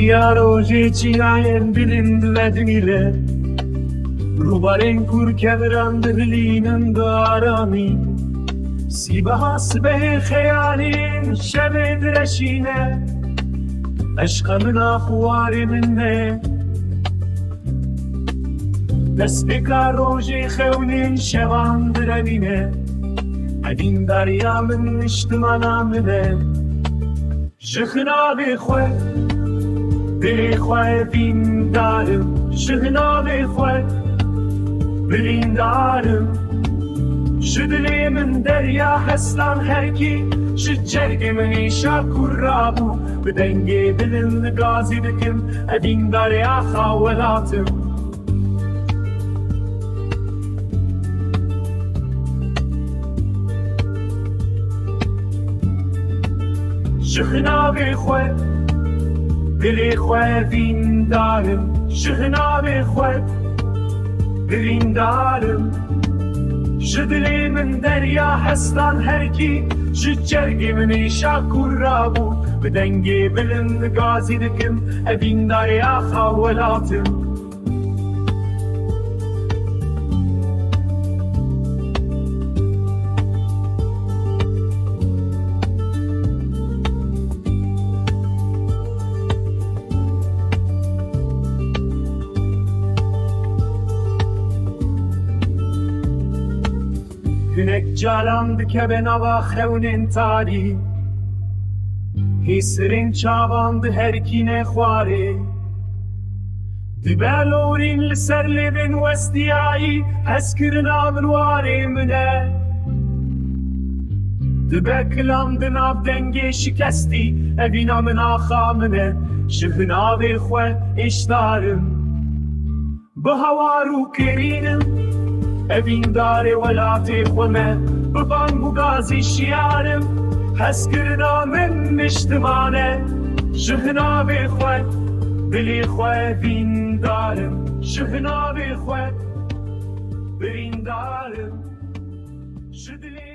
یا روزی چیاین بلند ودیله روبارین کور کدران دلینن دارامی سیبها سبه خیالین شب درشینه عشق من اخوار منه دست بکار روزی خونین شوان دربینه ادین دریا من نشتمانا منه شخنا بخواه بخواه بین دارم شخنا بخواه بین دارم شدلی من دریا هستم هرکی شجرگ منی شاکر رابو بدنگی بلند گازی دکم ادین دریا خاولاتم شخنا بخواه بلی خواه بین دارم شخنا بخواه بین دارم شدلی من دریا هستان هرکی شجرگی منی شاکر رابو بدنگی بلند گازی دکم ابین دریا خاولاتم Günek calandı keben ava xevnin tari Hisrin çavandı herkine xwari Dibelorîn li ser lêvên westiyayî hezkirina min warê min e Dibe kilam di nav dengê şikestî evîna min axa min e Ji hinavê xwe êşdarim Bi hewar û kerînim Evin darê welatê xwe me bi bang û gazî şiyarim hezkirina min niştimane ji hinavê xwe dilê xwe bîndarim ji hinavê xwe birîndarim ji dilê